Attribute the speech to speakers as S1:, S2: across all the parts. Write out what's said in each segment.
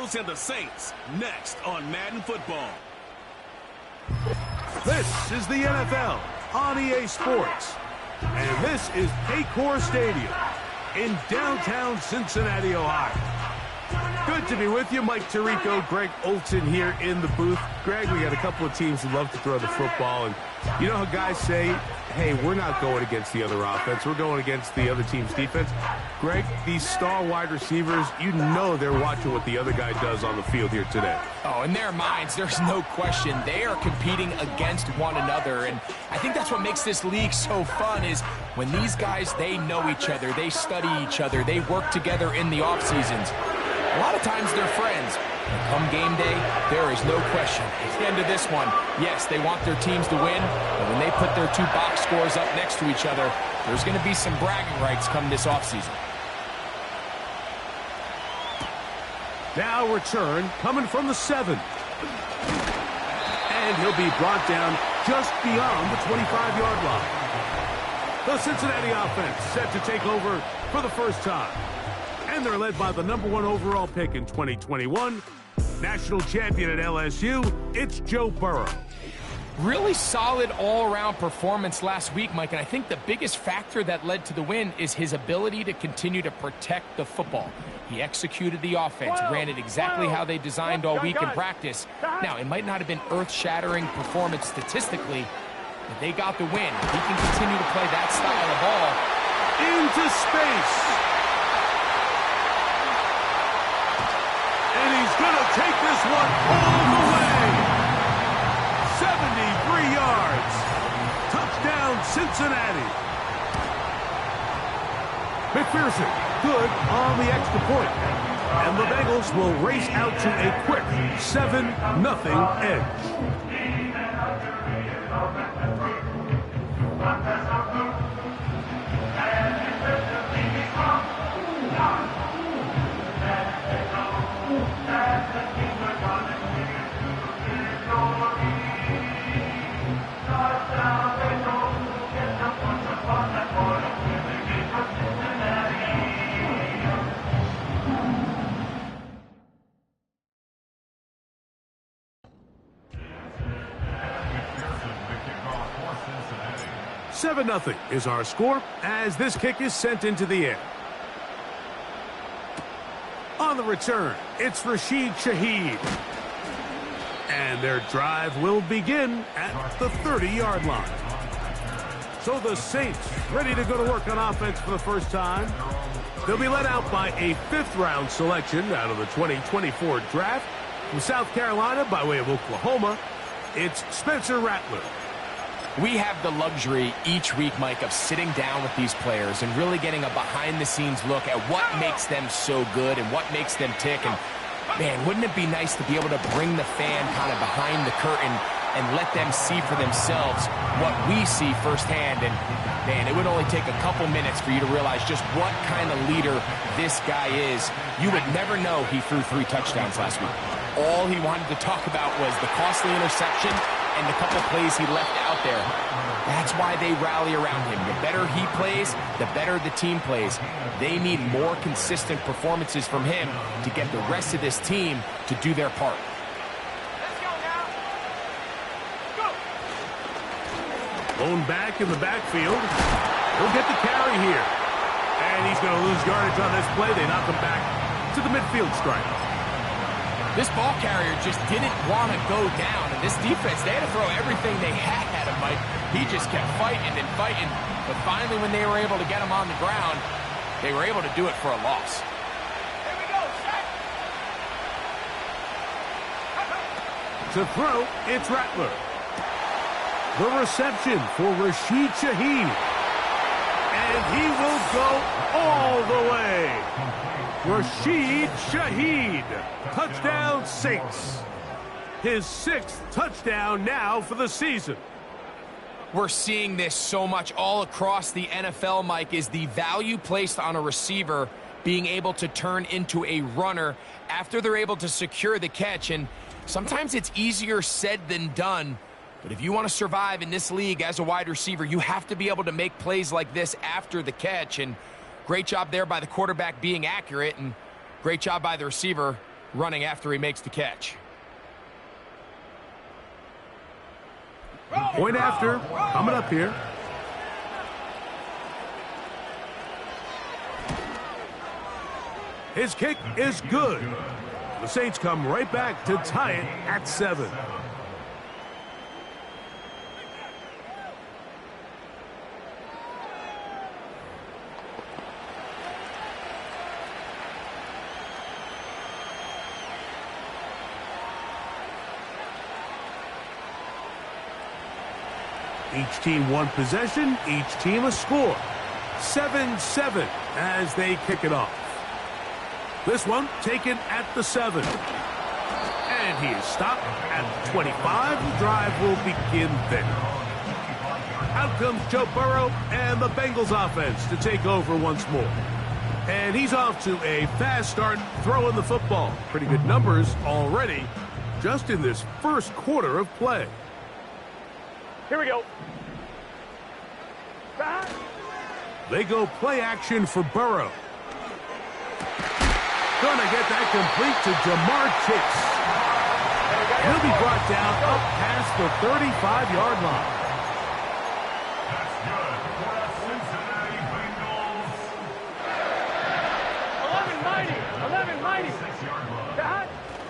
S1: Eagles and the Saints, next on Madden Football.
S2: This is the NFL on EA Sports. And this is Paycor Stadium in downtown Cincinnati, Ohio. Good to be with you. Mike Tirico, Greg Olson here in the booth. Greg, we got a couple of teams who love to throw the football. And you know how guys say, hey, we're not going against the other offense. We're going against the other team's defense. Greg, these star wide receivers, you know they're watching what the other guy does on the field here today.
S3: Oh, in their minds, there's no question. They are competing against one another. And I think that's what makes this league so fun is when these guys, they know each other. They study each other. They work together in the off seasons. A lot of times they're friends. But come game day, there is no question. At the end of this one, yes, they want their teams to win, but when they put their two box scores up next to each other, there's going to be some bragging rights come this offseason.
S2: Now return coming from the 7. And he'll be brought down just beyond the 25-yard line. The Cincinnati offense set to take over for the first time. And they're led by the #1 overall pick in 2021, national champion at LSU, it's Joe Burrow.
S3: Really solid all-around performance last week, Mike, and I think the biggest factor that led to the win is his ability to continue to protect the football. He executed the offense, ran it exactly how they designed all week in practice. Now, it might not have been earth-shattering performance statistically, but they got the win. He can continue to play that style of ball.
S2: Into space. And he's going to take this one all the way. 73 yards. Touchdown, Cincinnati. McPherson, good on the extra point. And the Bengals will race out to a quick 7-0 edge. $7-0 is our score as this kick is sent into the air. On the return, it's Rashid Shaheed. And their drive will begin at the 30-yard line. So the Saints ready to go to work on offense for the first time. They'll be led out by a 5th-round selection out of the 2024 draft. From South Carolina by way of Oklahoma, it's Spencer Rattler.
S3: We have the luxury each week, Mike, of sitting down with these players and really getting a behind-the-scenes look at what makes them so good and what makes them tick. And, man, wouldn't it be nice to be able to bring the fan kind of behind the curtain and let them see for themselves what we see firsthand? And, man, it would only take a couple minutes for you to realize just what kind of leader this guy is. You would never know he threw 3 touchdowns last week. All he wanted to talk about was the costly interception and the couple plays he left out there. That's why they rally around him. The better he plays, the better the team plays. They need more consistent performances from him to get the rest of this team to do their part.
S1: Let's go now. Go.
S2: Blown back in the backfield. He'll get the carry here. And he's going to lose yardage on this play. They knock him back to the midfield stripe.
S3: This ball carrier just didn't want to go down. And this defense, they had to throw everything they had at him, Mike. He just kept fighting and fighting. But finally, when they were able to get him on the ground, they were able to do it for a loss.
S1: Here we go, set.
S2: To throw, it's Rattler. The reception for Rashid Shaheed. And he will go all the way. Rashid Shaheed. Touchdown, Saints. His 6th touchdown now for the season.
S3: We're seeing this so much all across the NFL, Mike, is the value placed on a receiver being able to turn into a runner after they're able to secure the catch. And sometimes it's easier said than done. But if you want to survive in this league as a wide receiver, you have to be able to make plays like this after the catch. And great job there by the quarterback being accurate, and great job by the receiver running after he makes the catch.
S2: Point after, coming up here. His kick is good. The Saints come right back to tie it at 7. Each team one possession, each team a score. 7-7 as they kick it off. This one taken at the 7. And he is stopped at the 25. The drive will begin there. Out comes Joe Burrow and the Bengals offense to take over once more. And he's off to a fast start throwing the football. Pretty good numbers already just in this first quarter of play.
S1: Here we go.
S2: They go play action for Burrow. Gonna get that complete to Jamar Chase. He'll be brought down up past the 35-yard line.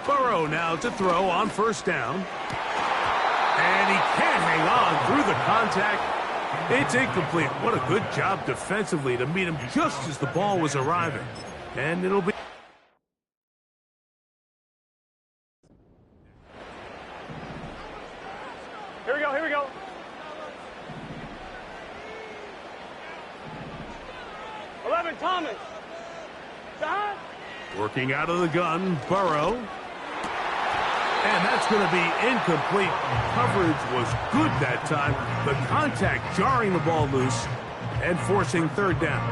S2: Burrow now to throw on first down. And he can't hang on through the contact. It's incomplete. What a good job defensively to meet him just as the ball was arriving. And it'll be...
S1: Here we go, here we go. Thomas.
S2: Working out of the gun, Burrow. And that's going to be incomplete. Coverage was good that time. The contact jarring the ball loose and forcing third down.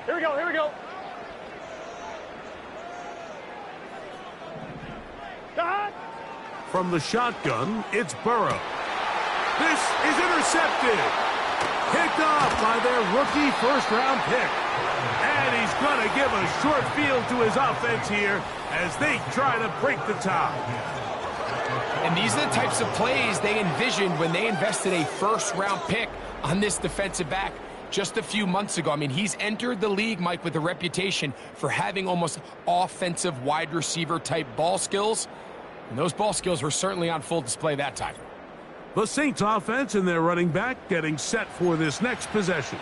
S1: Here we go, here we go.
S2: From the shotgun, it's Burrow. This is intercepted. Picked off by their rookie first-round pick. And he's going to give a short field to his offense here as they try to break the tie.
S3: And these are the types of plays they envisioned when they invested a first-round pick on this defensive back just a few months ago. I mean, he's entered the league, Mike, with a reputation for having almost offensive wide receiver-type ball skills. And those ball skills were certainly on full display that time.
S2: The Saints offense and their running back getting set for this next possession.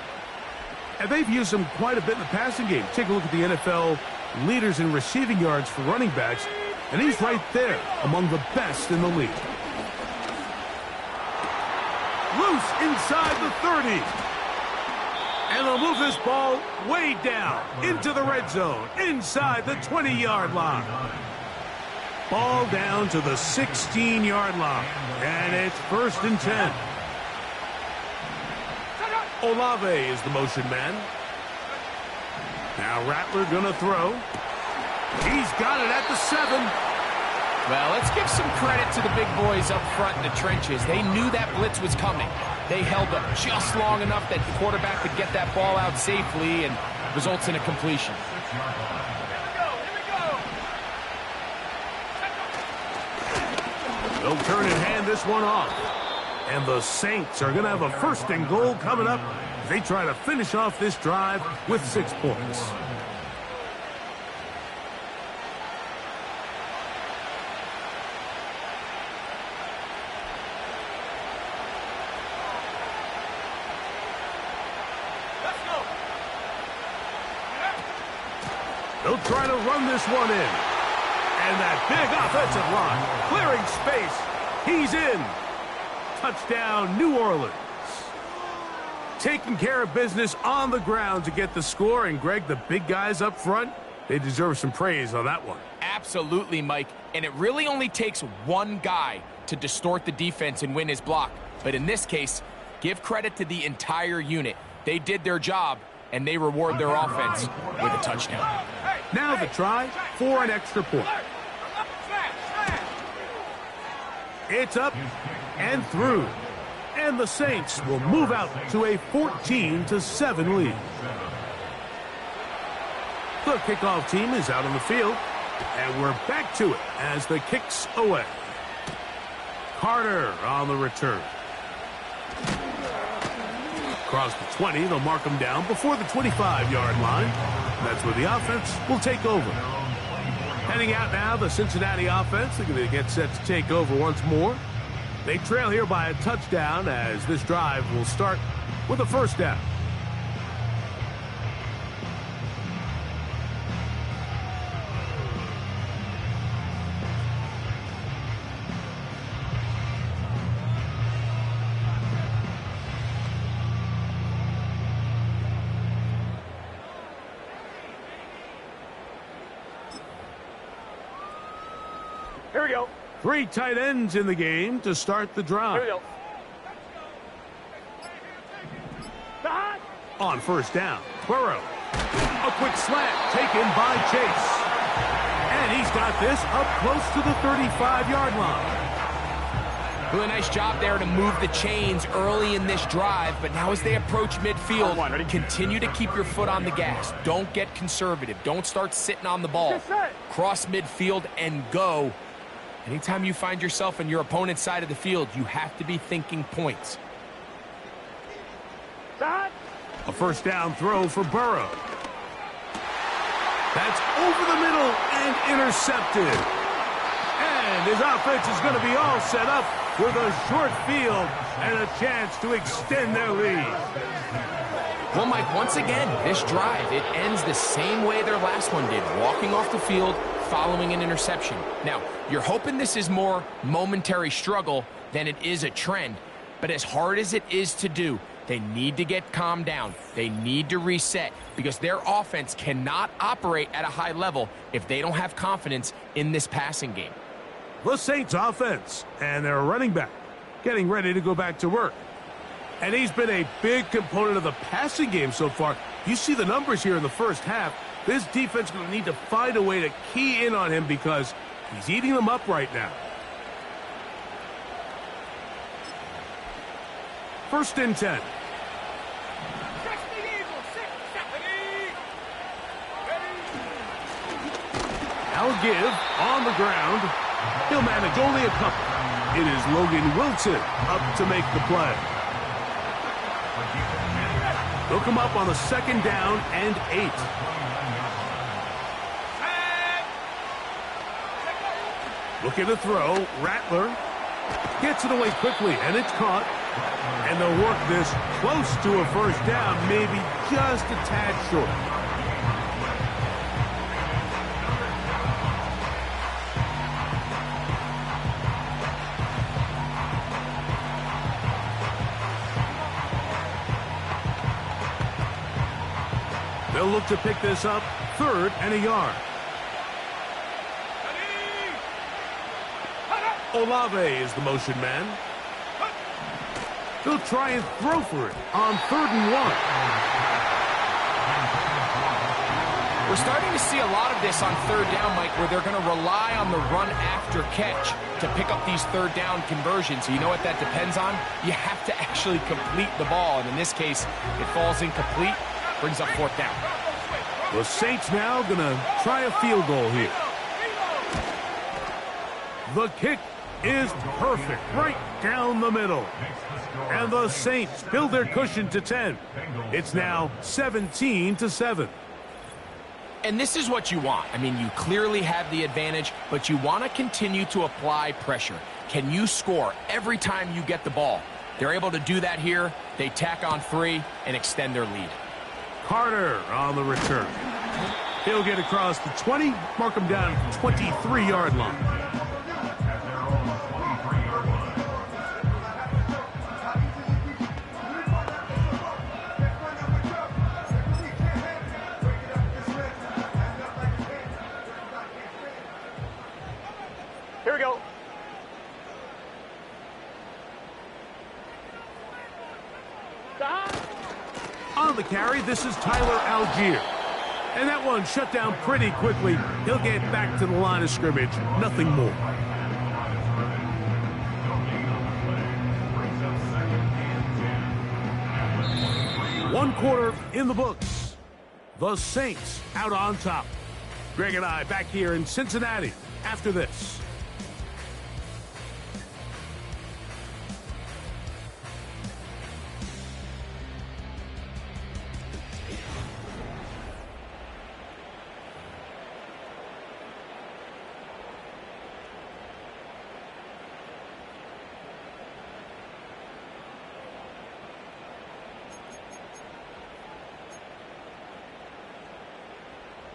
S2: And they've used him quite a bit in the passing game. Take a look at the NFL leaders in receiving yards for running backs, and he's right there among the best in the league. Loose inside the 30. And they'll move this ball way down into the red zone, inside the 20-yard line. Ball down to the 16-yard line, and it's 1st and 10. Olave is the motion man. Now Rattler gonna throw. He's got it at the 7.
S3: Well, let's give some credit to the big boys up front in the trenches. They knew that blitz was coming. They held up just long enough that the quarterback could get that ball out safely and results in a completion.
S2: They'll turn and hand this one off. And the Saints are going to have a 1st and goal coming up as they try to finish off this drive with 6 points.
S1: Let's go.
S2: They'll try to run this one in. And that big offensive line, clearing space. He's in. Touchdown, New Orleans. Taking care of business on the ground to get the score. And, Greg, the big guys up front, they deserve some praise on that one.
S3: Absolutely, Mike. And it really only takes one guy to distort the defense and win his block. But in this case, give credit to the entire unit. They did their job, and they reward their offense with a touchdown.
S2: Now the try for an extra point. It's up and through. And the Saints will move out to a 14-7 lead. The kickoff team is out on the field, and we're back to it as the kick's away. Carter on the return. Across the 20, they'll mark him down before the 25-yard line. That's where the offense will take over. Heading out now, the Cincinnati offense. They're going to get set to take over once more. They trail here by a touchdown as this drive will start with a first down.
S1: Here we go.
S2: 3 tight ends in the game to start the drive.
S1: Here we go.
S2: On first down, Burrow. A quick slant taken by Chase. And he's got this up close to the 35-yard line.
S3: Really nice job there to move the chains early in this drive, but now as they approach midfield, continue to keep your foot on the gas. Don't get conservative. Don't start sitting on the ball. Cross midfield and go. Anytime you find yourself on your opponent's side of the field, you have to be thinking points.
S2: A first down throw for Burrow. That's over the middle and intercepted. And his offense is going to be all set up with a short field and a chance to extend their lead.
S3: Well, Mike, once again, this drive, it ends the same way their last one did, walking off the field, following an interception. Now, you're hoping this is more momentary struggle than it is a trend, but as hard as it is to do, they need to get calmed down. They need to reset because their offense cannot operate at a high level if they don't have confidence in this passing game.
S2: The Saints offense and their running back getting ready to go back to work. And he's been a big component of the passing game so far. You see the numbers here in the first half. This defense is going to need to find a way to key in on him because he's eating them up right now. First and 10. Now give on the ground. He'll manage only a couple. It is Logan Wilson up to make the play. They'll come up on a second down and 8. Looking to throw. Rattler gets it away quickly, and it's caught. And they'll work this close to a first down, maybe just a tad short. They'll look to pick this up, 3rd and a yard. Olave is the motion man. He'll try and throw for it on 3rd and 1.
S3: We're starting to see a lot of this on 3rd down, Mike, where they're going to rely on the run after catch to pick up these 3rd down conversions. So you know what that depends on? You have to actually complete the ball. And in this case, it falls incomplete, brings up 4th down.
S2: The Saints now going to try a field goal here. The kick is perfect, right down the middle. And the Saints build their cushion to 10. It's now 17-7.
S3: And this is what you want. I mean, you clearly have the advantage, but you want to continue to apply pressure. Can you score every time you get the ball? They're able to do that here. They tack on 3 and extend their lead.
S2: Carter on the return. He'll get across the 20, mark him down at the 23-yard line.
S1: Here we go.
S2: On the carry, this is Tyler Algier. And that one shut down pretty quickly. He'll get back to the line of scrimmage. Nothing more. One quarter in the books. The Saints out on top. Greg and I back here in Cincinnati after this.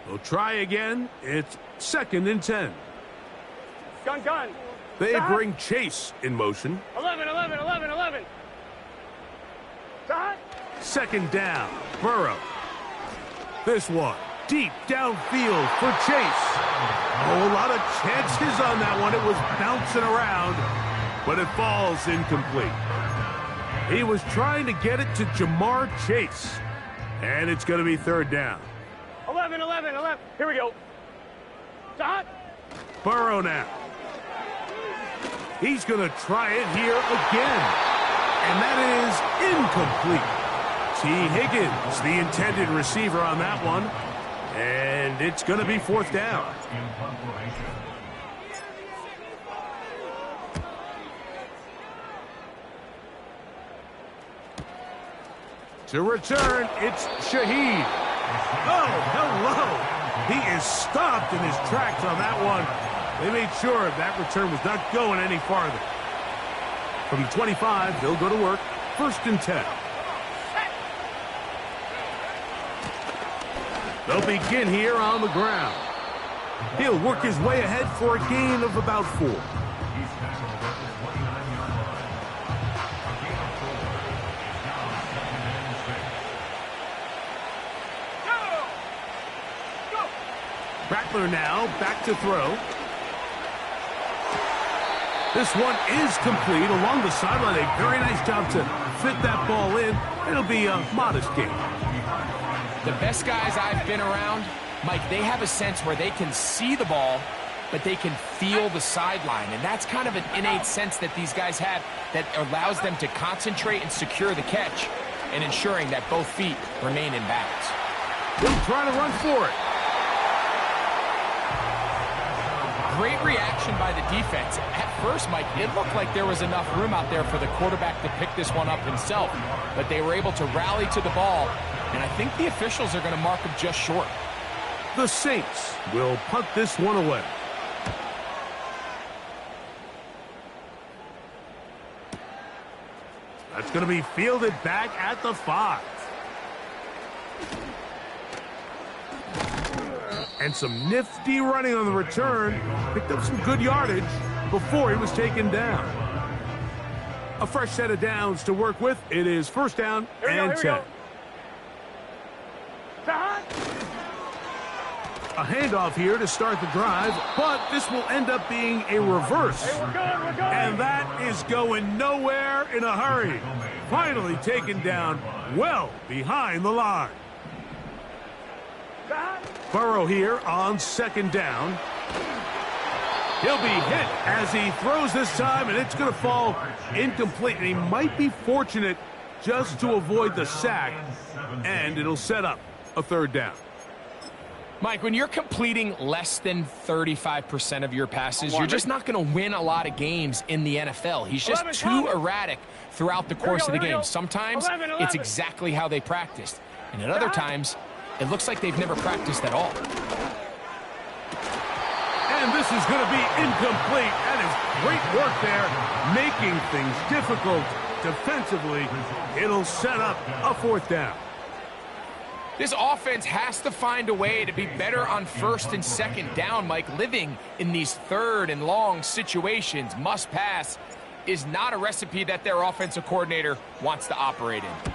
S2: They'll try again. It's 2nd and 10.
S1: Gun.
S2: They bring Chase in motion.
S1: 11. Stop.
S2: 2nd down. Burrow. This one deep downfield for Chase. Oh, a lot of chances on that one. It was bouncing around, but it falls incomplete. He was trying to get it to Jamar Chase, and it's going to be 3rd down.
S1: 11. Here we go. Stop.
S2: Burrow now. He's going to try it here again. And that is incomplete. T. Higgins, the intended receiver on that one. And it's going to be 4th down. To return, it's Shaheed. Oh, hello. He is stopped in his tracks on that one. They made sure that return was not going any farther. From the 25, they'll go to work. 1st and 10. They'll begin here on the ground. He'll work his way ahead for a gain of about 4. Rattler now back to throw. This one is complete along the sideline. A very nice job to fit that ball in. It'll be a modest gain.
S3: The best guys I've been around, Mike, they have a sense where they can see the ball, but they can feel the sideline. And that's kind of an innate sense that these guys have that allows them to concentrate and secure the catch and ensuring that both feet remain in bounds.
S2: He'll try to run for it.
S3: Great reaction by the defense. At first, Mike, it looked like there was enough room out there for the quarterback to pick this one up himself, but they were able to rally to the ball, and I think the officials are going to mark him just short.
S2: The Saints will punt this one away. That's going to be fielded back at the 5. And some nifty running on the return. Picked up some good yardage before he was taken down. A fresh set of downs to work with. It is 1st down and 10. A handoff here to start the drive, but this will end up being a reverse.
S1: Hey, we're going.
S2: And that is going nowhere in a hurry. Finally taken down well behind the line. Burrow here on 2nd down. He'll be hit as he throws this time, and it's going to fall incomplete. And he might be fortunate just to avoid the sack, and it'll set up a 3rd down.
S3: Mike, when you're completing less than 35% of your passes, you're just not going to win a lot of games in the NFL. He's just too erratic throughout the course of the game. Sometimes it's exactly how they practiced, and at other times, it looks like they've never practiced at all.
S2: And this is going to be incomplete. That is great work there, making things difficult defensively. It'll set up a 4th down.
S3: This offense has to find a way to be better on 1st and 2nd down, Mike. Living in these 3rd and long situations, must pass, is not a recipe that their offensive coordinator wants to operate in.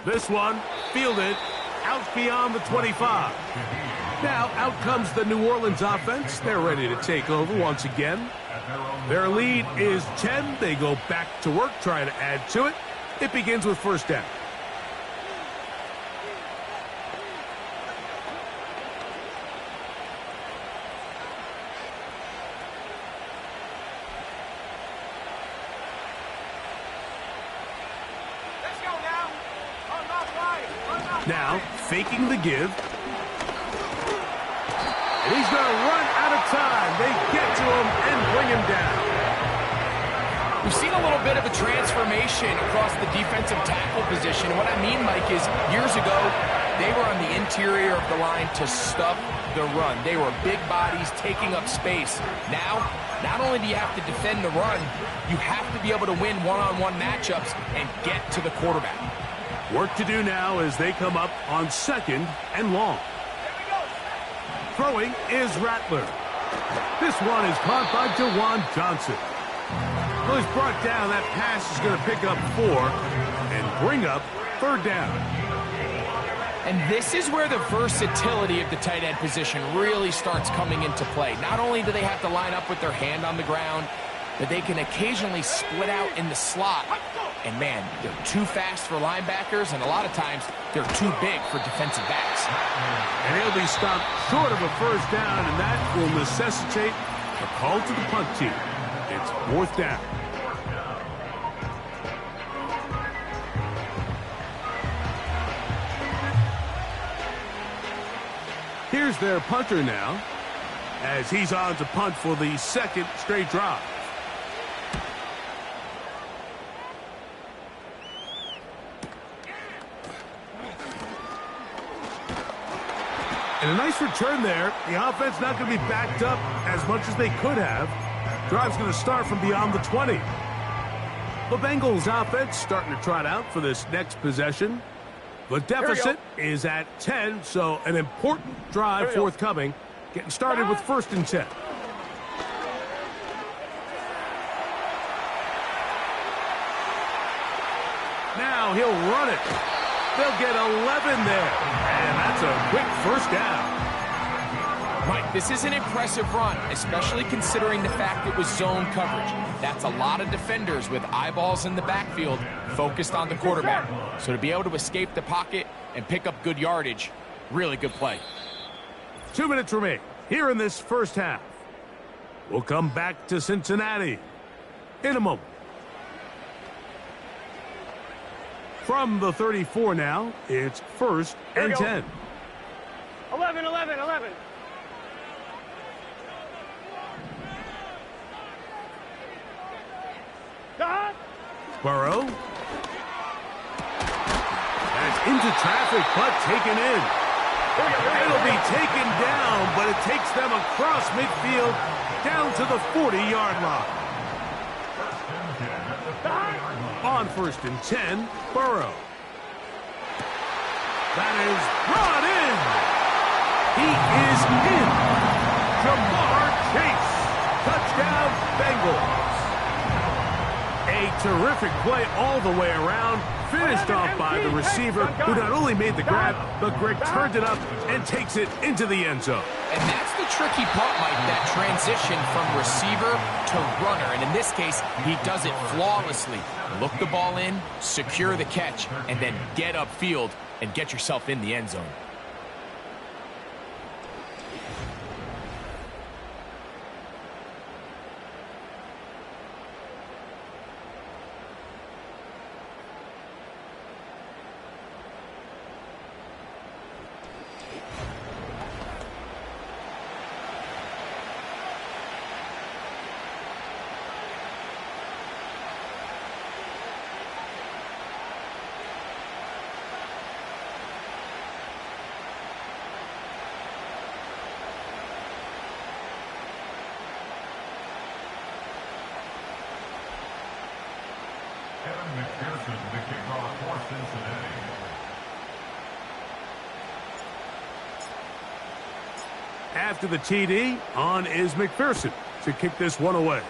S2: This one fielded out beyond the 25. Now out comes the New Orleans offense. They're ready to take over once again. Their lead is 10. They go back to work, try to add to it. It begins with 1st down. Now, faking the give. And he's going to run out of time. They get to him and bring him down.
S3: We've seen a little bit of a transformation across the defensive tackle position. What I mean, Mike, is years ago, they were on the interior of the line to stuff the run. They were big bodies taking up space. Now, not only do you have to defend the run, you have to be able to win one-on-one matchups and get to the quarterback.
S2: Work to do now as they come up on 2nd and long. Throwing is Rattler. This one is caught by Jawan Johnson. Well, he's brought down. That pass is going to pick up 4 and bring up 3rd down.
S3: And this is where the versatility of the tight end position really starts coming into play. Not only do they have to line up with their hand on the ground, but they can occasionally split out in the slot. And man, they're too fast for linebackers, and a lot of times they're too big for defensive backs.
S2: And he'll be stopped short of a 1st down, and that will necessitate a call to the punt team. It's 4th down. Here's their punter now, as he's on to punt for the 2nd straight drive. And a nice return there. The offense not going to be backed up as much as they could have. Drive's going to start from beyond the 20. The Bengals offense starting to trot out for this next possession. The deficit is at 10, so an important drive forthcoming. Getting started with 1st and 10. Now he'll run it. They'll get 11 there. And that's a quick 1st down.
S3: Mike, this is an impressive run, especially considering the fact it was zone coverage. That's a lot of defenders with eyeballs in the backfield focused on the quarterback. So to be able to escape the pocket and pick up good yardage, really good play.
S2: 2 minutes remain here in this 1st half. We'll come back to Cincinnati in a moment. From the 34 now, it's 1st and 10.
S1: 11, 11, 11.
S2: Burrow. That's into traffic, but taken in. It'll be taken down, but it takes them across midfield down to the 40-yard line. On 1st and 10, Burrow. That is brought in. He is in. Jamar Chase. Touchdown, Bengals. A terrific play all the way around. Finished off by the receiver, who not only made the grab, but Greg turned it up and takes it into the end zone.
S3: And that's the tricky part, Mike, that transition from receiver to runner. And in this case, he does it flawlessly. Look the ball in, secure the catch, and then get upfield and get yourself in the end zone.
S2: After the TD, on is McPherson to kick this one away.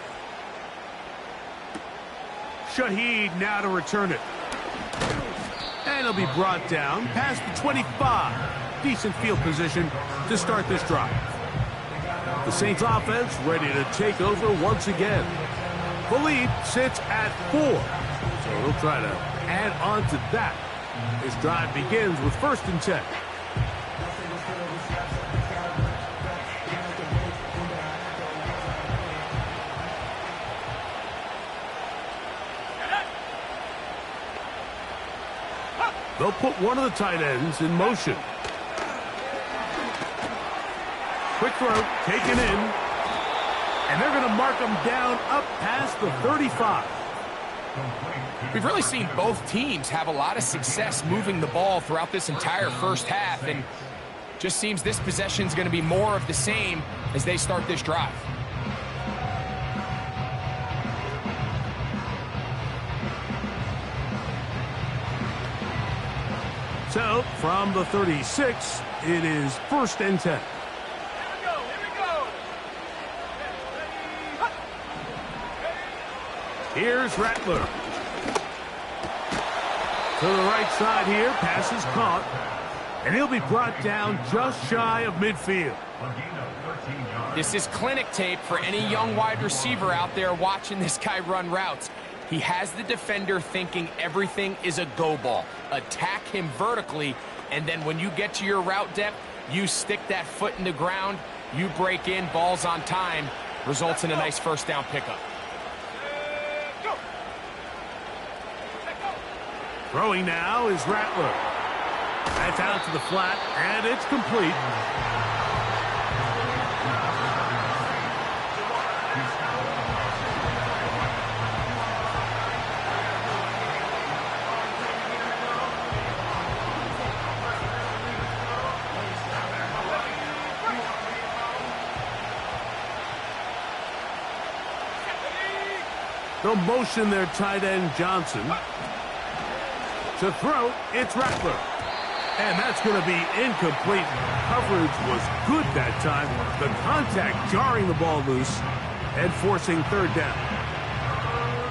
S2: Shaheed now to return it. And he'll be brought down past the 25. Decent field position to start this drive. The Saints offense ready to take over once again. Philippe sits at 4. So he'll try to add on to that. This drive begins with 1st and 10. They'll put one of the tight ends in motion. Quick throw, taken in. And they're going to mark them down up past the 35.
S3: We've really seen both teams have a lot of success moving the ball throughout this entire first half, and just seems this possession is going to be more of the same as they start this drive.
S2: So, from the 36, it is 1st and 10. Here's Rattler. To the right side here, pass is caught. And he'll be brought down just shy of midfield.
S3: This is clinic tape for any young wide receiver out there watching this guy run routes. He has the defender thinking everything is a go ball. Attack him vertically, and then when you get to your route depth, you stick that foot in the ground, you break in, ball's on time, results in a nice first down pickup.
S2: Throwing now is Rattler. That's out to the flat, and it's complete. They'll motion their tight end Johnson. To throw, it's Rattler. And that's going to be incomplete. Coverage was good that time. The contact jarring the ball loose and forcing 3rd down.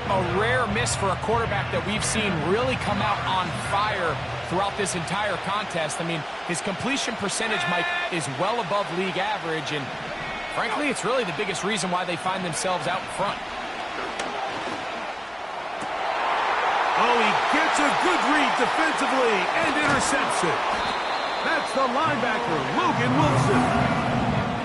S3: A rare miss for a quarterback that we've seen really come out on fire throughout this entire contest. I mean, his completion percentage, Mike, is well above league average, and frankly, it's really the biggest reason why they find themselves out in front.
S2: Oh, he gets a good read defensively and intercepts it. That's the linebacker, Logan Wilson.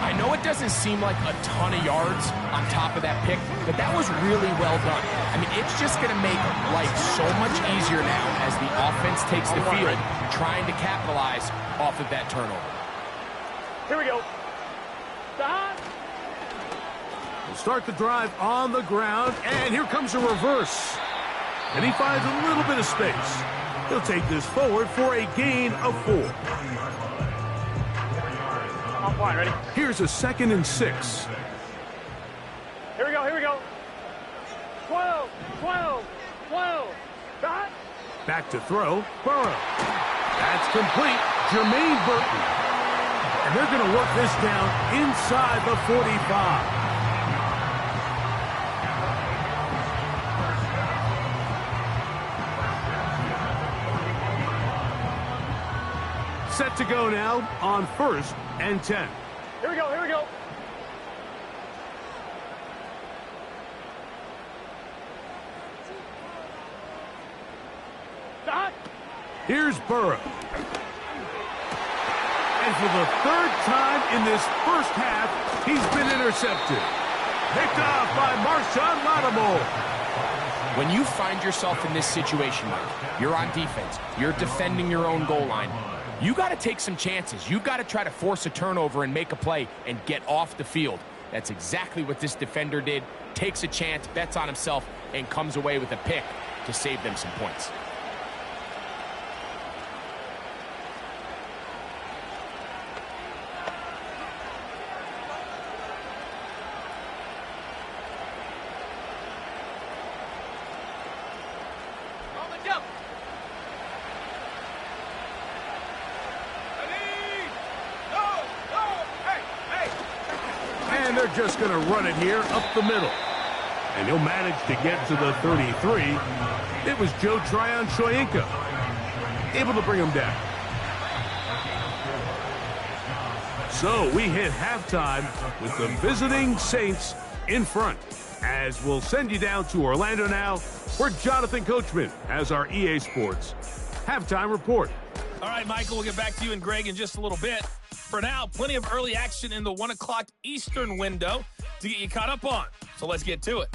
S3: I know it doesn't seem like a ton of yards on top of that pick, but that was really well done. I mean, it's just going to make life so much easier now as the offense takes the field, trying to capitalize off of that turnover.
S1: Here we go.
S2: We'll start the drive on the ground, and here comes a reverse. And he finds a little bit of space. He'll take this forward for a gain of 4.
S1: I'm fine, ready?
S2: Here's a 2nd and 6.
S1: Here we go, here we go. 12, 12, 12. Dot.
S2: Back to throw, Burrow. That's complete, Jermaine Burton. And they're going to work this down inside the 45. Set to go now on 1st and 10.
S1: Here we go, here we go. Dot.
S2: Here's Burrow. And for the 3rd time in this first half, he's been intercepted. Picked off by Marshawn Lattimore.
S3: When you find yourself in this situation, Mike, you're on defense, you're defending your own goal line, you got to take some chances. You got to try to force a turnover and make a play and get off the field. That's exactly what this defender did. Takes a chance, bets on himself, and comes away with a pick to save them some points.
S2: They're just going to run it here up the middle. And he'll manage to get to the 33. It was Joe Tryon-Shoyinka able to bring him down. So we hit halftime with the visiting Saints in front. As we'll send you down to Orlando now, where Jonathan Coachman has our EA Sports halftime report.
S4: All right, Michael, we'll get back to you and Greg in just a little bit. For now, plenty of early action in the 1 o'clock Eastern window to get you caught up on. So let's get to it.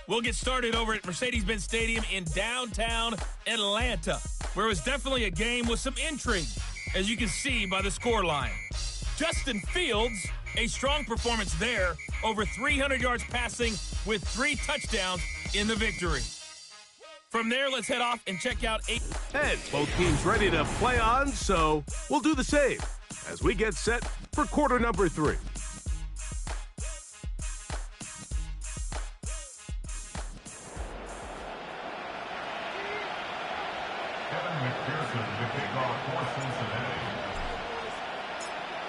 S4: We'll get started over at Mercedes-Benz Stadium in downtown Atlanta, where it was definitely a game with some intrigue, as you can see by the scoreline. Justin Fields, a strong performance there, over 300 yards passing with 3 touchdowns in the victory. From there, let's head off and check out 8.
S2: And both teams ready to play on, so we'll do the same as we get set for quarter number 3.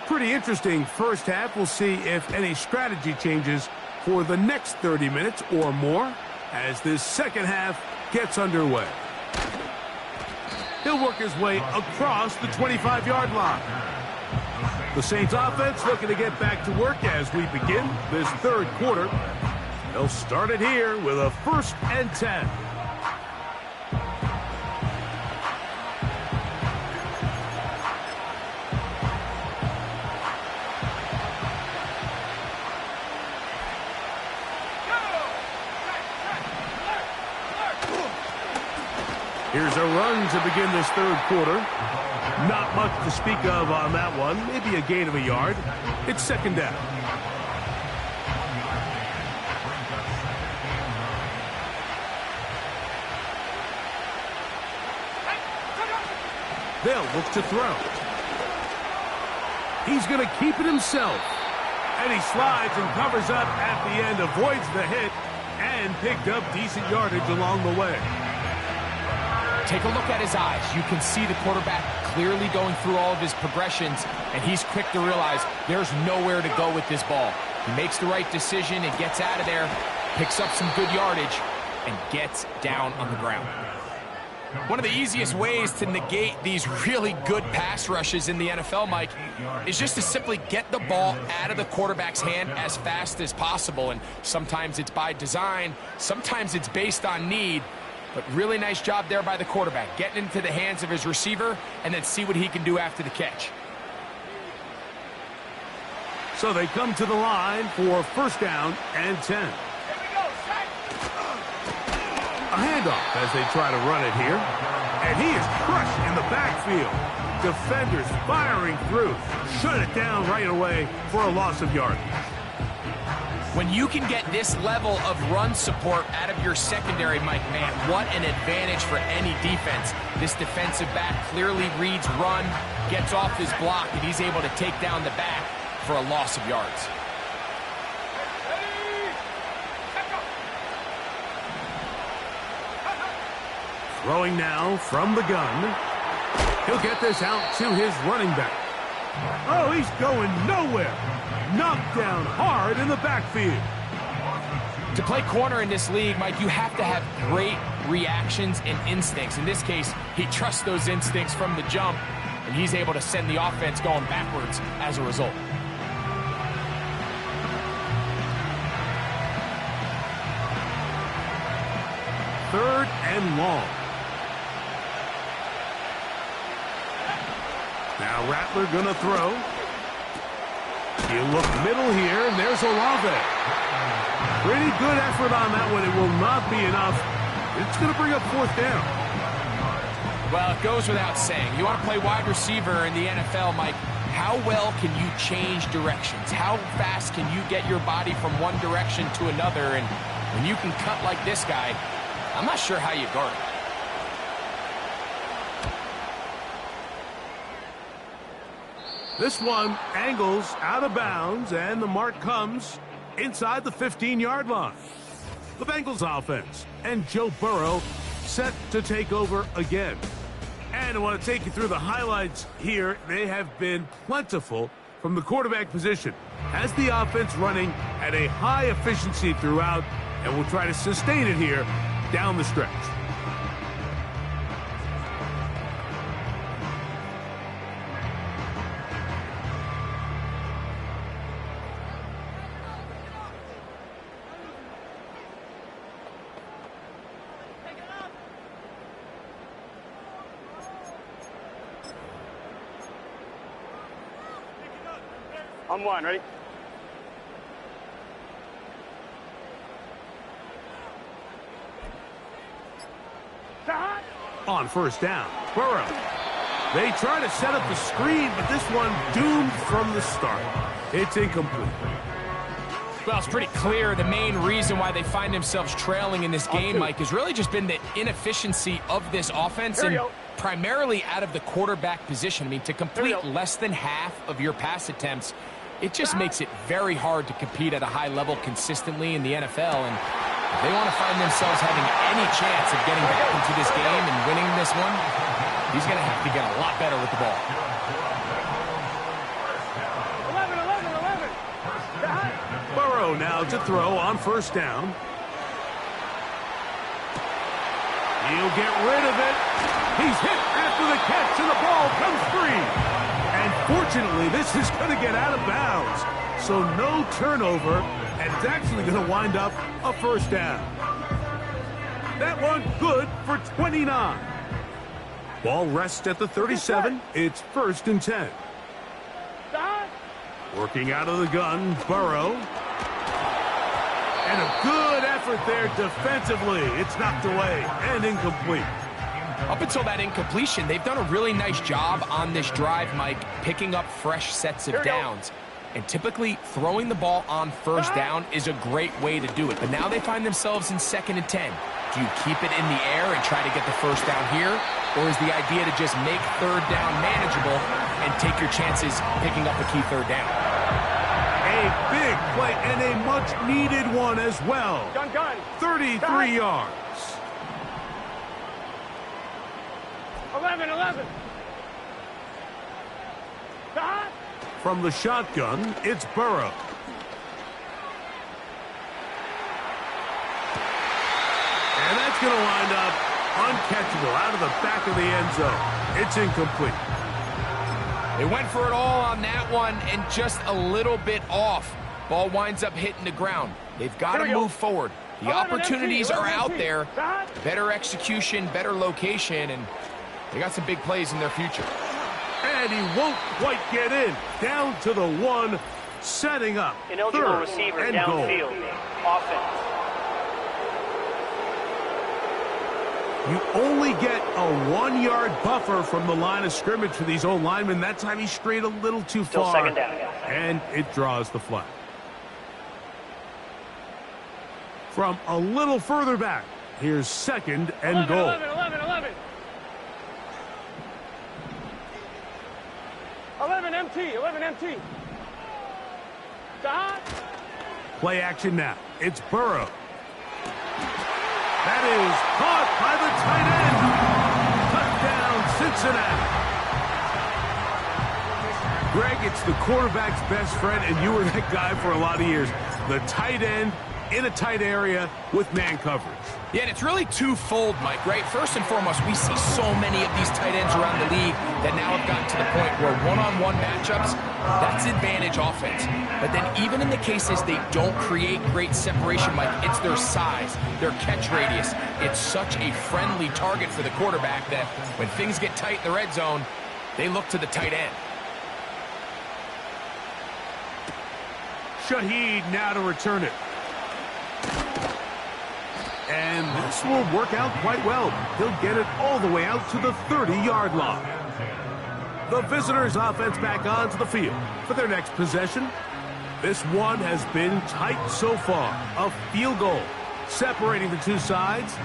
S2: Pretty interesting first half. We'll see if any strategy changes for the next 30 minutes or more as this second half gets underway. He'll work his way across the 25-yard line. The Saints offense looking to get back to work as we begin this third quarter. They'll start it here with a 1st and 10. Here's a run to begin this third quarter. Not much to speak of on that one. Maybe a gain of a yard. It's second down. They'll look to throw. He's going to keep it himself. And he slides and covers up at the end, avoids the hit, and picked up decent yardage along the way.
S3: Take a look at his eyes. You can see the quarterback clearly going through all of his progressions, and he's quick to realize there's nowhere to go with this ball. He makes the right decision and gets out of there, picks up some good yardage, and gets down on the ground. One of the easiest ways to negate these really good pass rushes in the NFL, Mike, is just to simply get the ball out of the quarterback's hand as fast as possible. And sometimes it's by design, sometimes it's based on need. But really nice job there by the quarterback, getting into the hands of his receiver and then see what he can do after the catch.
S2: So they come to the line for 1st down and 10. A handoff as they try to run it here. And he is crushed in the backfield. Defenders firing through. Shut it down right away for a loss of yardage.
S3: When you can get this level of run support out of your secondary, Mike, man, what an advantage for any defense. This defensive back clearly reads run, gets off his block, and he's able to take down the back for a loss of yards.
S2: Throwing now from the gun. He'll get this out to his running back. Oh, he's going nowhere. Knocked down hard in the backfield.
S3: To play corner in this league, Mike, you have to have great reactions and instincts. In this case, he trusts those instincts from the jump, and he's able to send the offense going backwards as a result.
S2: Third and long. Now Rattler gonna throw. He'll look middle here, and there's Olave. Pretty good effort on that one. It will not be enough. It's going to bring up 4th down.
S3: Well, it goes without saying. You want to play wide receiver in the NFL, Mike, how well can you change directions? How fast can you get your body from one direction to another? And when you can cut like this guy, I'm not sure how you guard it.
S2: This one angles out of bounds, and the mark comes inside the 15-yard line. The Bengals offense and Joe Burrow set to take over again. And I want to take you through the highlights here. They have been plentiful from the quarterback position. Has the offense running at a high efficiency throughout, and will try to sustain it here down the stretch.
S1: On 1, ready?
S2: on first down. Burrow. They try to set up the screen, but this one doomed from the start. It's incomplete.
S3: Well, it's pretty clear the main reason why they find themselves trailing in this game, Mike, has really just been the inefficiency of this offense and primarily out of the quarterback position. I mean, to complete less than half of your pass attempts, it just makes it very hard to compete at a high level consistently in the NFL. And if they want to find themselves having any chance of getting back into this game and winning this one, he's going to have to get a lot better with the ball.
S1: 11.
S2: Burrow now to throw on first down. He'll get rid of it. He's hit after the catch, and the ball comes free. And fortunately, this is going to get out of bounds. So no turnover, and it's actually going to wind up a first down. That one good for 29. Ball rests at the 37. It's 1st and 10. Working out of the gun, Burrow. And a good effort there defensively. It's knocked away and incomplete.
S3: Up until that incompletion, they've done a really nice job on this drive, Mike, picking up fresh sets of downs. And typically, throwing the ball on first down is a great way to do it. But now they find themselves in 2nd and 10. Do you keep it in the air and try to get the first down here? Or is the idea to just make 3rd down manageable and take your chances picking up a key 3rd down?
S2: A big play and a much-needed one as well. 33 yards.
S1: 11.
S2: From the shotgun, it's Burrow. And that's going to wind up uncatchable out of the back of the end zone. It's incomplete.
S3: They went for it all on that one and just a little bit off. Ball winds up hitting the ground. They've got to move forward. The opportunities are out there. Better execution, better location, and they got some big plays in their future.
S2: And he won't quite get in. Down to the 1, setting up.
S5: Ineligible receiver downfield. Offense.
S2: You only get a 1-yard buffer from the line of scrimmage for these old linemen. That time he strayed a little too
S5: Still
S2: far.
S5: 2nd down.
S2: And it draws the flag. From a little further back, here's 2nd and goal.
S1: 11 MT.
S2: Play action now. It's Burrow. That is caught by the tight end. Touchdown, Cincinnati. Greg, it's the quarterback's best friend, and you were that guy for a lot of years. The tight end in a tight area with man coverage.
S3: Yeah, and it's really twofold, Mike, right? First and foremost, we see so many of these tight ends around the league that now have gotten to the point where one-on-one matchups, that's advantage offense. But then even in the cases they don't create great separation, Mike, it's their size, their catch radius. It's such a friendly target for the quarterback that when things get tight in the red zone, they look to the tight end.
S2: Shaheed now to return it. And this will work out quite well. He'll get it all the way out to the 30-yard line. The visitors' offense back onto the field for their next possession. This one has been tight so far. A field goal separating the two sides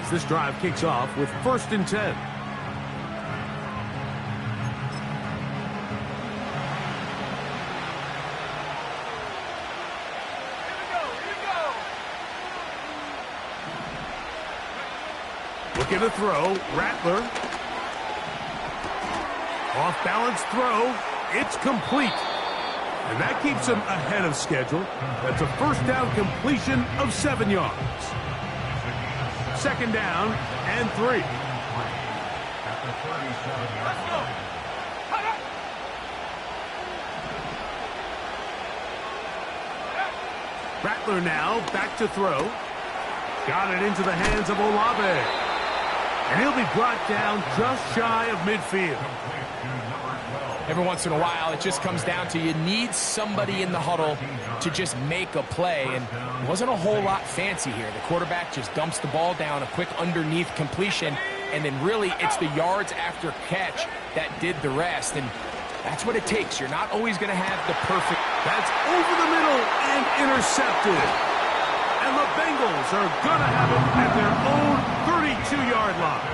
S2: as this drive kicks off with 1st and 10. Looking to throw, Rattler. Off-balance throw, it's complete. And that keeps him ahead of schedule. That's a first down completion of 7 yards. 2nd down and 3. Rattler now back to throw. Got it into the hands of Olave. And he'll be brought down just shy of midfield.
S3: Every once in a while, it just comes down to you need somebody in the huddle to just make a play. And it wasn't a whole lot fancy here. The quarterback just dumps the ball down, a quick underneath completion. and then really it's the yards after catch that did the rest, and that's what it takes. You're not always going to have the perfect...
S2: That's over the middle and intercepted. And the Bengals are going to have it at their own 32-yard line.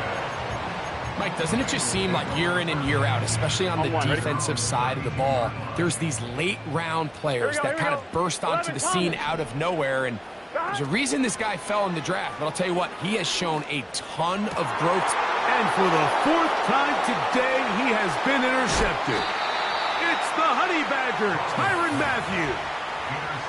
S3: Mike, doesn't it just seem like year in and year out, especially on the defensive side of the ball, there's these late-round players that kind of burst onto the scene out of nowhere, and there's a reason this guy fell in the draft, but I'll tell you what, he has shown a ton of growth.
S2: And for the 4th time today, he has been intercepted. It's the Honey Badger, Tyrann Mathieu.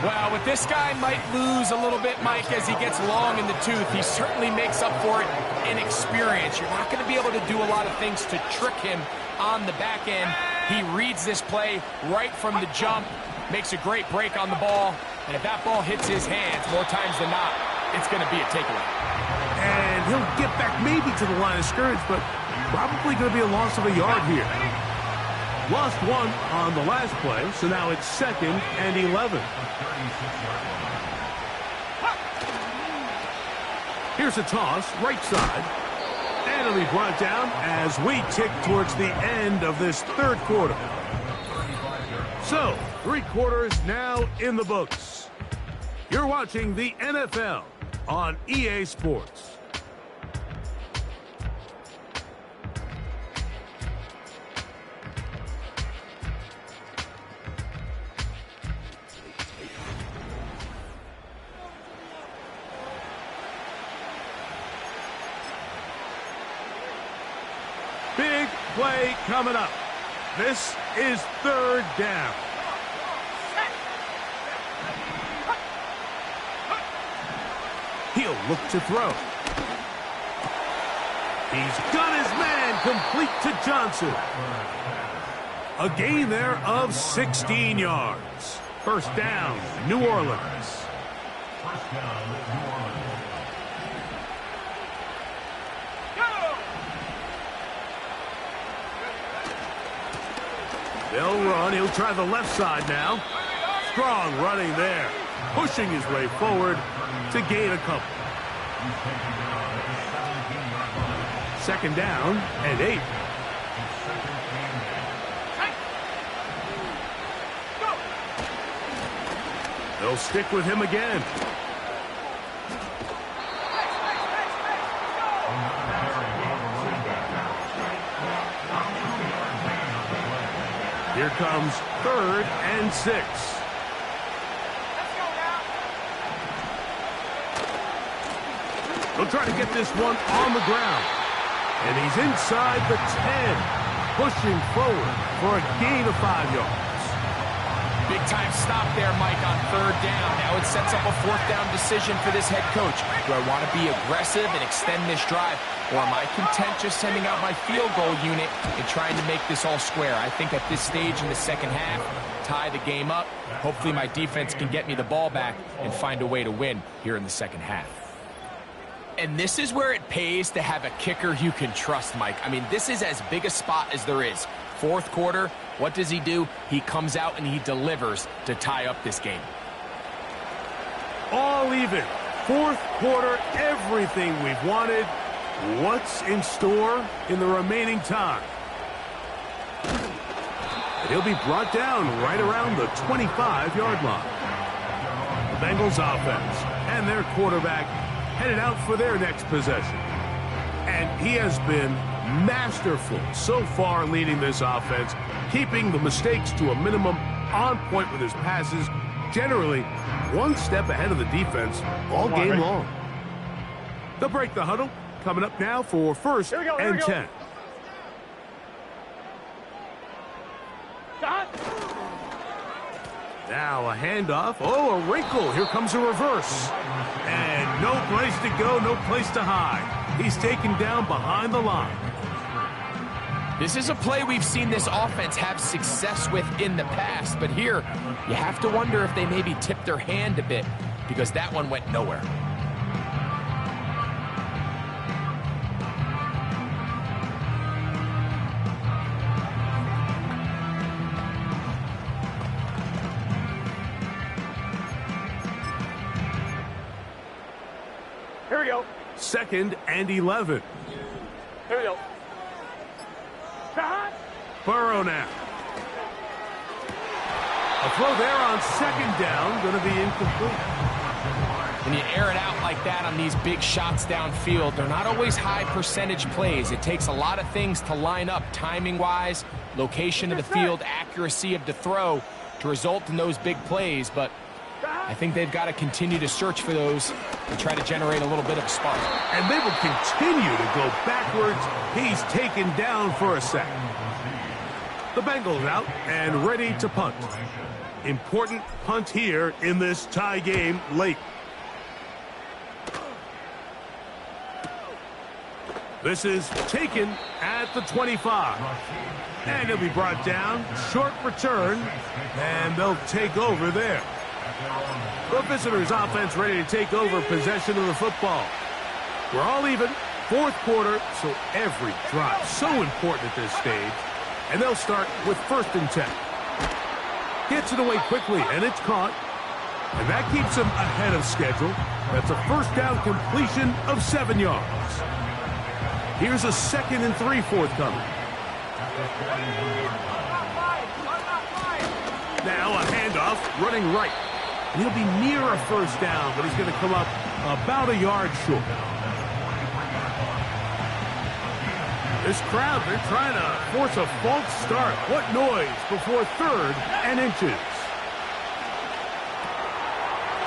S3: Well, with this guy might lose a little bit, Mike, as he gets long in the tooth. He certainly makes up for it in experience. You're not going to be able to do a lot of things to trick him on the back end. He reads this play right from the jump, makes a great break on the ball, and if that ball hits his hands more times than not, it's going to be a takeaway.
S2: And he'll get back maybe to the line of scrimmage, but probably going to be a loss of a yard here. Lost 1 on the last play, so now it's 2nd and 11. Here's a toss, right side. And it'll be brought down as we tick towards the end of this 3rd quarter. So, 3 quarters now in the books. You're watching the NFL on EA Sports. Big play coming up. This is 3rd down. He'll look to throw. He's got his man complete to Johnson. A gain there of 16 yards. 1st down, New Orleans. They'll run. He'll try the left side now. Strong running there. Pushing his way forward to gain a couple. 2nd down and 8. They'll stick with him again. Here comes 3rd and 6. They'll try to get this one on the ground. And he's inside the 10, pushing forward for a gain of 5 yards.
S3: Big time stop there, Mike, on 3rd down. Now it sets up a 4th down decision for this head coach. Do I want to be aggressive and extend this drive, or am I content just sending out my field goal unit and trying to make this all square? I think at this stage in the 2nd half, tie the game up. Hopefully my defense can get me the ball back and find a way to win here in the 2nd half. And this is where it pays to have a kicker you can trust, Mike. I mean, this is as big a spot as there is. 4th quarter, what does he do? He comes out and he delivers to tie up this game.
S2: All even. 4th quarter, everything we've wanted. What's in store in the remaining time? And he'll be brought down right around the 25-yard line. The Bengals offense and their quarterback headed out for their next possession. And he has been masterful so far leading this offense, keeping the mistakes to a minimum, on point with his passes, generally one step ahead of the defense all game long. They'll break the huddle. Coming up now for 1st and 10. Now a handoff. Oh, a wrinkle. Here comes a reverse. And no place to go, no place to hide. He's taken down behind the line.
S3: This is a play we've seen this offense have success with in the past, but here you have to wonder if they maybe tipped their hand a bit, because that one went nowhere.
S1: Here we go.
S2: 2nd and 11. Burrow now. A throw there on second down, going to be incomplete.
S3: When you air it out like that on these big shots downfield, they're not always high percentage plays. It takes a lot of things to line up timing-wise, location of the field, accuracy of the throw to result in those big plays. But I think they've got to continue to search for those and try to generate a little bit of a spark.
S2: And they will continue to go backwards. He's taken down for a sack. The Bengals out and ready to punt. Important punt here in this tie game late. This is taken at the 25. And he'll be brought down. Short return. And they'll take over there. The visitors' offense ready to take over possession of the football. We're all even. Fourth quarter, so every drive so important at this stage. And they'll start with 1st and 10. Gets it away quickly, and it's caught. And that keeps him ahead of schedule. That's a first down completion of 7 yards. Here's a 2nd and 3 forthcoming. Now a handoff, running right. And he'll be near a first down, but he's going to come up about a yard short. This crowd, they're trying to force a false start. What noise before 3rd and inches.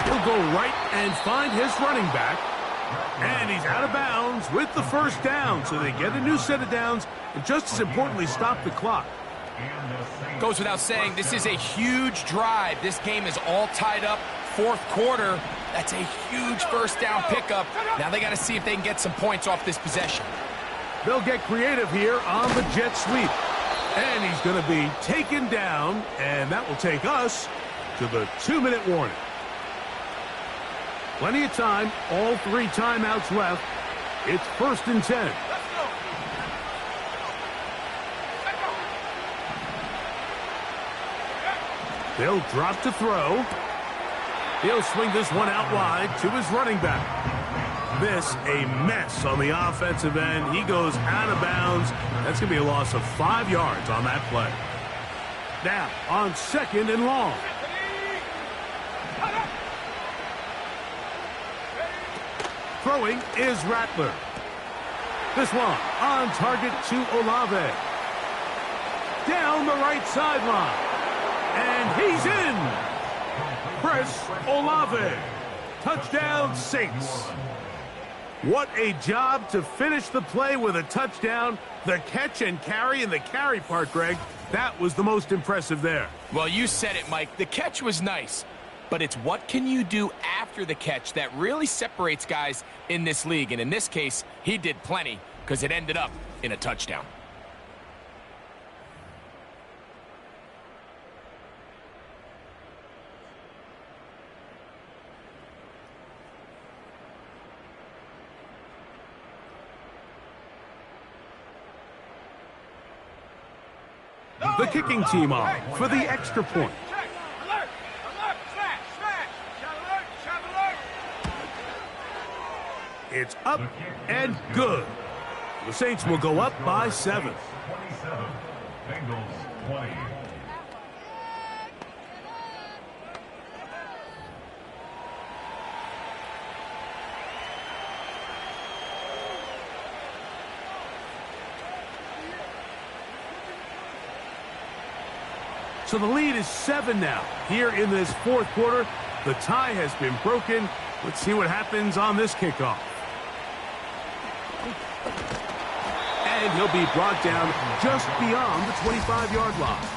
S2: He'll go right and find his running back. And he's out of bounds with the first down. So they get a new set of downs and just as importantly stop the clock.
S3: Goes without saying, this is a huge drive. This game is all tied up. 4th quarter, that's a huge first down pickup. Now they got to see if they can get some points off this possession.
S2: They'll get creative here on the jet sweep. And he's going to be taken down, and that will take us to the 2-minute warning. Plenty of time, all 3 timeouts left. It's 1st and 10. They'll drop to throw. He'll swing this one out wide to his running back. This a mess on the offensive end. He goes out of bounds. That's going to be a loss of 5 yards on that play. Now on 2nd and long. Throwing is Rattler. This one on target to Olave. Down the right sideline. And he's in. Chris Olave. Touchdown, Saints. What a job to finish the play with a touchdown. The catch and carry, and the carry part, Greg, that was the most impressive there.
S3: Well, you said it, Mike. The catch was nice, but it's what can you do after the catch that really separates guys in this league. And in this case, he did plenty because it ended up in a touchdown.
S2: The kicking team on for the extra point. It's up and good. The Saints will go up by 7. Bengals 20. So the lead is 7 now. Here in this 4th quarter, the tie has been broken. Let's see what happens on this kickoff. And he'll be brought down just beyond the 25-yard line.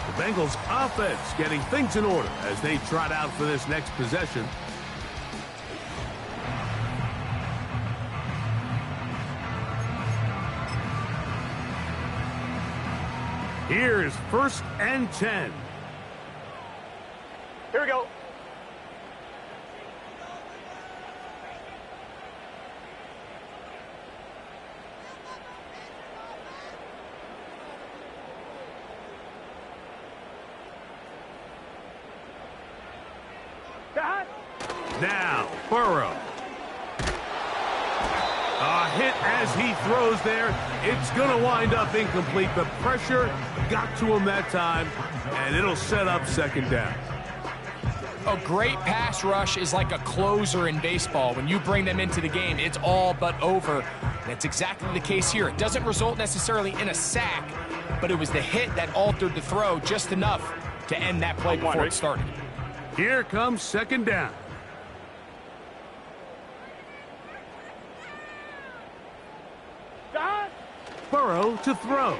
S2: The Bengals offense getting things in order as they trot out for this next possession. Here's 1st and 10.
S1: Here we go.
S2: Now, Burrow. A hit As he throws there, it's going to wind up incomplete. The pressure got to him that time, and it'll set up second down.
S3: A great pass rush is like a closer in baseball. When you bring them into the game, it's all but over. That's exactly the case here. It doesn't result necessarily in a sack, but it was the hit that altered the throw just enough to end that play before it started.
S2: Here comes second down. Burrow to throw.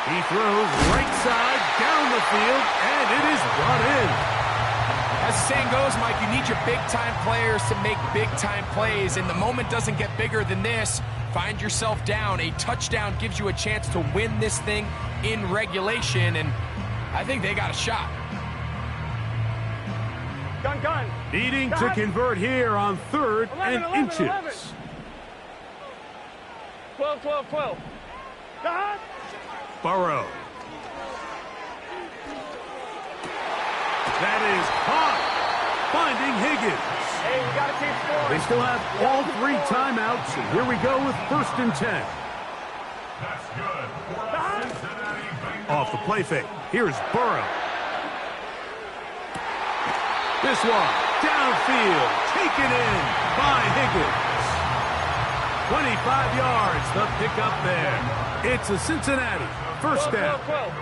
S2: He throws right side down the field, and it is brought in.
S3: As the saying goes, Mike, you need your big-time players to make big-time plays, and the moment doesn't get bigger than this. Find yourself down. A touchdown gives you a chance to win this thing in regulation, and I think they got a shot.
S1: Gun.
S2: Needing to convert here on third
S1: 11,
S2: and
S1: 11,
S2: inches.
S1: 11. 12. Gun.
S2: Burrow. That is caught. Finding Higgins.
S1: Hey, we got to keep scoring.
S2: They still have all three timeouts, and here we go with 1st and 10. Off the play fake. Here's Burrow. This one, downfield, taken in by Higgins. 25 yards, the pickup there. It's a Cincinnati first down.
S1: 12.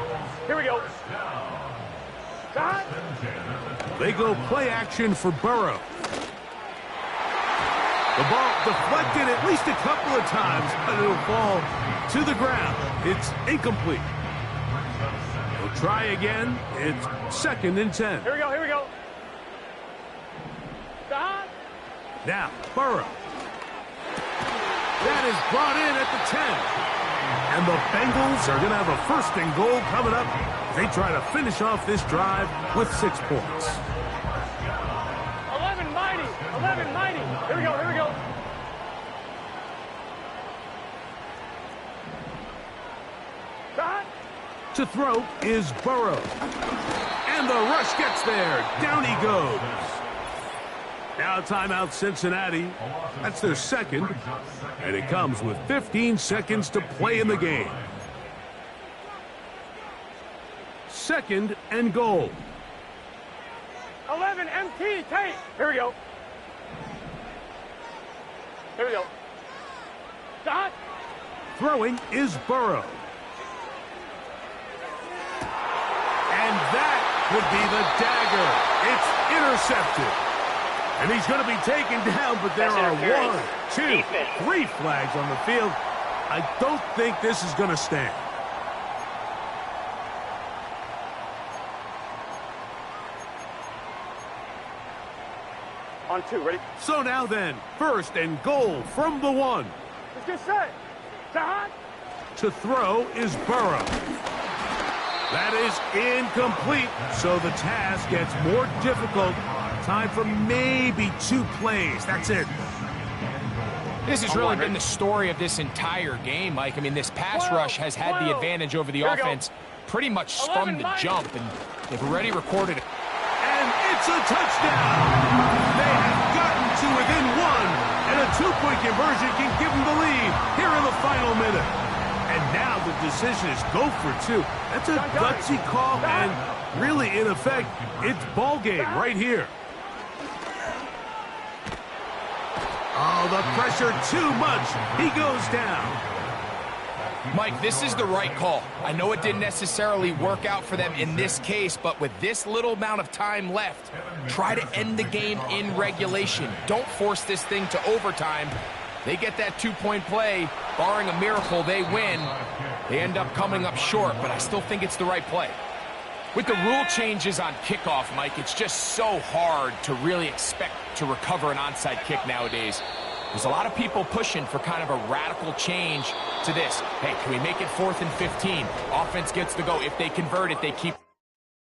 S1: Here we go.
S2: They go play action for Burrow. The ball deflected at least a couple of times, but it'll fall to the ground. It's incomplete. They'll try again. It's 2nd and 10.
S1: Here we go.
S2: Now, Burrow. That is brought in at the 10. And the Bengals are going to have a 1st and goal coming up. They try to finish off this drive with 6 points.
S1: 11 mighty. Here we go.
S2: To throw is Burrow. And the rush gets there. Down he goes. Now timeout Cincinnati. That's their 2nd. And it comes with 15 seconds to play in the game. 2nd and goal.
S1: 11 MT Tate. Here we go. Dot.
S2: Throwing is Burrow. And that would be the dagger. It's intercepted. And he's going to be taken down, but there are 1, 2, 3 flags on the field. I don't think this is going to stand.
S1: On 2, ready?
S2: So now then, 1st and goal from the 1.
S1: Let's get set. Dot.
S2: To throw is Burrow. That is incomplete, so the task gets more difficult. Time for maybe 2 plays. That's it.
S3: This has really been the story of this entire game, Mike. I mean, this pass rush has had the advantage over the offense pretty much from the jump, and they've already recorded it.
S2: And it's a touchdown. They have gotten to within 1, and a 2-point conversion can give them the lead here in the final minute. And now the decision is go for 2. That's a gutsy call, and really, in effect, it's ball game right here. Oh, the pressure too much. He goes down.
S3: Mike, this is the right call. I know it didn't necessarily work out for them in this case, but with this little amount of time left, try to end the game in regulation. Don't force this thing to overtime. They get that 2-point play. Barring a miracle, they win. They end up coming up short, but I still think it's the right play. With the rule changes on kickoff, Mike, it's just so hard to really expect to recover an onside kick nowadays. There's a lot of people pushing for kind of a radical change to this. Hey, can we make it 4th and 15? Offense gets to go. If they convert it, they keep